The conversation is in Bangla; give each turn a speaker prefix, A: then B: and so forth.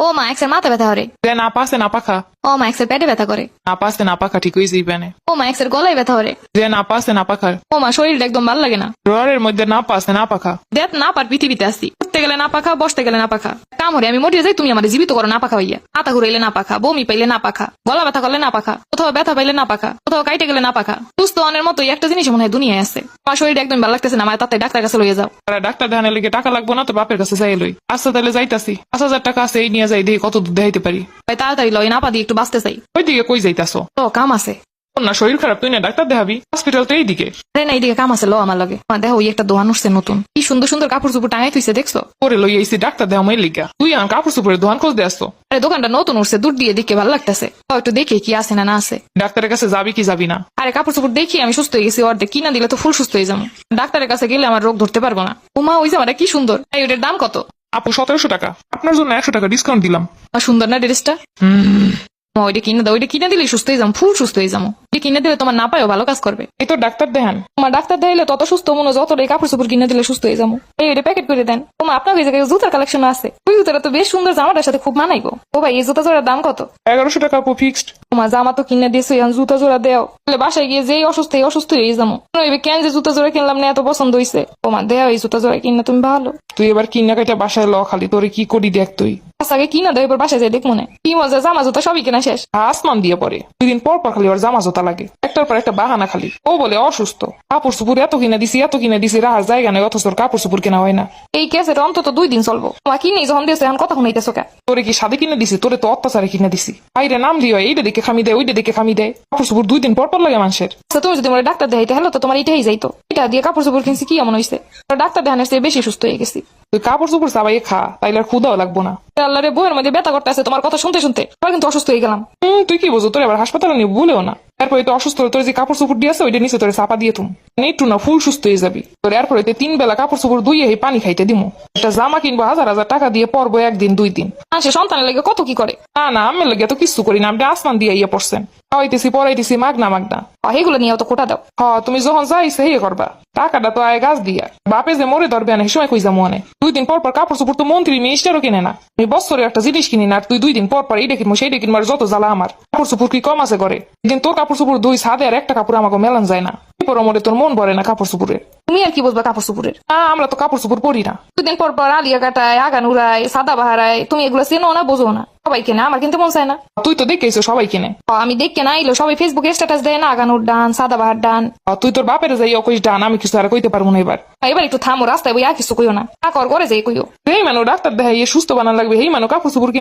A: ও মা এক্সের মাথা ব্যথা করে।
B: যে না পাসে না পাখা,
A: ও মা এক্সের পেটে ব্যথা করে।
B: না পাসে না পাখা ঠিক হয়ে যাইবে না।
A: ও মা এক্সের গলায় ব্যথা করে।
B: যে না পাসে না পাখার,
A: ও মা শরীরটা একদম ভালো লাগে না।
B: ড্রয়ারের মধ্যে না পাসে না পাখা।
A: দেখ না পার পৃথিবীতে আসি, উঠতে গেলে না পাখা, বসতে গেলে না পাখা। কাম হরে আমি মরিয়ে যাই, তুমি আমার জীবিত করো না পাখা হইয়া। মাথা ঘুরাইলে না পাখা, বমি পাইলে না পাখা, গলা ব্যথা করলে না পাখা, কোথাও ব্যথা পাইলে না পাখা, কোথাও কাইটে গেলে না পাখা। সুস্থ অনের মতো একটা জিনিস মনে হয় দুনিয়ায় আছে। আমার শরীরটা একদম ভালো লাগতেছে না, আমার তাতে ডাক্তার কাছে লইয়ে যাও।
B: আর ডাক্তার দেখানোর লেগে টাকা লাগবো না তো বাপের কাছে যাই লই। আচ্ছা তাহলে যাইতাছি, 5,000 টাকা আছে, এই নিয়ে যাই দেখি কত দুধ দেখাইতে পারি।
A: ভাই তাড়াতাড়ি লই, না পা দিয়ে একটু বাঁচতে চাই।
B: ওইদিকে কই যাইতাছো?
A: তো কাম আছে।
B: তোর না শরীর খারাপ, তুই না ডাক্তার দেখাবি? হসপিটাল তো এইদিকে।
A: আরে না এইদিকে কাম আছে, লো আমার লগে। আমার দেখো ওই একটা দোকান উঠছে নতুন, কি সুন্দর সুন্দর কাপড় চোপড় টাঙাই থইছে, দেখছো?
B: পরে লই আইসি ডাক্তার দেখামই লিগা, তুই আর কাপড় চোপড়ের দোকান খোঁজ দিয়ে আসতো।
A: আরে দোকানটা নতুন উঠছে, দূর দিয়ে দেখে ভালো লাগতেছে, একটু দেখে কি আছে না না আছে।
B: ডাক্তারের কাছে যাবি কি যাবি না?
A: আরে কাপড় চোপড় দেখি আমি সুস্থ হয়ে গেছি, অর্ধেক কিনা দিলে তো ফুল সুস্থ হয়ে যাবো। ডাক্তারের কাছে গেলে আমার রোগ ধরতে পারবো না। উমা ওই জামাটা কি সুন্দর, এই ওটার দাম কত?
B: আপু 1700 টাকা, আপনার জন্য 100 টাকা ডিসকাউন্ট দিলাম।
A: আর সুন্দর না ড্রেসটা? ওইটা কিনে দাও, ওইটা কিনে দিলে সুস্থ হয়ে যাবো, ফুল সুস্থ হয়ে যাবো। এটা কিনে দিলে তোমার না পায়ও ভালো কাজ করবে।
B: এই তো ডাক্তার দেখান।
A: তোমার ডাক্তার দিলে তত সুস্থ মনে, যত এই কাপড় চোপড় কিনে দিলে সুস্থ হয়ে যাবো। এই ওইটা প্যাকেট করে দেন। তোমার আপনার ওই জায়গায় জুতার কালেকশন আছে, ওই জুতাটা তো বেশ সুন্দর, জামাটার সাথে খুব মানাইবো। ও ভাই এই জুতা জোড়ার দাম কত?
B: 1100 টাকা আপু ফিক্সড।
A: তোমার জামা তো কিনে দিয়েছো, এখন জুতা জোড়া দেও, তাহলে বাসায় গিয়ে যেই অসুস্থ এই অসুস্থ হয়ে যাবো। কেন যে জুতা জোড়া কিনলাম না, এত পছন্দ হয়েছে। তোমার দেও এই জুতা জোড়া কিনে তুমি ভালো।
B: তুই এবার কিনা কাটা বাসায় ল, খালি তোরে কি করি দেখ তুই।
A: আগে কিনা দেয়, এবার বাসায় যাই দেখ মনে কি মজা, জামা জুতা সবই কেনা শেষ।
B: আসমান দিয়ে পরে 2 দিন পর পর খালি ওর জামা জোতা লাগে, একটার পর একটা বাহানা খালি। ও বলে অসুস্থ, কাপড় চুপুর এত কিনে দিছি রাহার জায়গা নেই, অথচ ওর কাপড় চুপুর কেনা হয় না।
A: এই কেসের অন্তত 2 দিন চলবো। তোমার কিনে যখন দিয়েছো এখন কথা শুনাইতেছো কে?
B: তোরে কি সাদে কিনে দিছি? তোরে তো অত্যাচারে কিনে দিছি। বাইরে নাম দিও, এইটা দিকে খামি দেয়, ওইটা দিকে খামি দেয়, কাপড় চুপুর 2 দিন পর পর লাগে মানুষের।
A: আচ্ছা তুমি যদি আমার ডাক্তার দেখাইতে হলো তো তোমার এটাই যাইতো, এটা দিয়ে কাপড় চোপড় কিনছি কি এমন হয়েছে? ডাক্তার দেখানোর চেয়ে বেশি সুস্থ হয়ে গেছি।
B: তুই কাপড় চুপুর চাবাই খা, তাইলে আর ক্ষুদাও লাগবো না।
A: আল্লাহ রে, বইয়ের মধ্যে ব্যথা করতে আছে, তোমার কথা শুনতে শুনতে আবার কিন্তু অসুস্থ হয়ে গেলাম।
B: তুই কি বুঝো? তোর এবার হাসপাতালে নিয়ে ভুলেও না। এরপরে তো অসুস্থ হলে তোর যে কাপড় চুপুর দিয়েছে ওইটা নিচে তোরে চাপা দিয়ে তুম একটু না ফুল সুস্থ হয়ে যাবি। তোর এরপরে 3 বেলা কাপড় চুপুর ধুইয়ে পানি খাইতে দিমু। একটা জামা কিনবো 1000 টাকা দিয়ে, পরবো 1 দিন 2 দিন।
A: সে সন্তানের লেগে কত কি করে।
B: না আমি লেগে তো কিছু করি না, আপনি আসমান দিয়ে ইয়ে পড়ছেন, খাওয়াইতেছি পড়াইতেছি মাগনা মাগনা।
A: এগুলো নিয়েও তো কোটা দাও।
B: তুমি যখন যাইছে ইয়ে করবা, টাকাটা তো আয় গাছ দিয়া। বাপে যে মরে ধরবে না, সময় কই যাবো অনেক। 2 দিন পর পর কাপড় চোপড় তো মন্ত্রী মিনিস্টারও কিনে না। আমি বছরে একটা জিনিস কিনি না, আর তুই 2 দিন পর পর এইটা কিনবো সেইটা কিনবো, যত জ্বালা আমার। কাপড় চোপড় কি কম আছে করে? একদিন তোর কাপড় চোপড় 2 ছাদে আর একটা কাপড় আমাকে মেলান যায় না। মরে তোর মন ভরে না কাপড় চোপড়ের।
A: তুমি আর কি বলবা কাপড় চোপড়ের?
B: আমরা তো কাপড় চোপড় পরি না।
A: 2 দিন পর পর আলিয়া কাটায়, আগান উড়ায়, সাদা বাহারায়, তুমি এগুলো চেনো না, বোঝো না। সবাই কেনে, আমার কিনতে মন চায় না।
B: তুই তো দেখেছো সবাই কিনে।
A: আমি দেখে না আইলো সবাই ফেসবুকে স্ট্যাটাস দেয় না, আগানুর ডান, সাদা বাহার ডান।
B: তুই তোর বাপের যাই কইস ডান, আমি কিছু আর কইতে পারবো না।
A: এবার একটু থামো, রাস্তায় বই আর কিছু কইও না, আকর করে যাই কইও।
B: এই মানুষ ডাক্তার দেখাই সুস্থ বানান লাগবে, এই মানুষ কাপড় চোপড়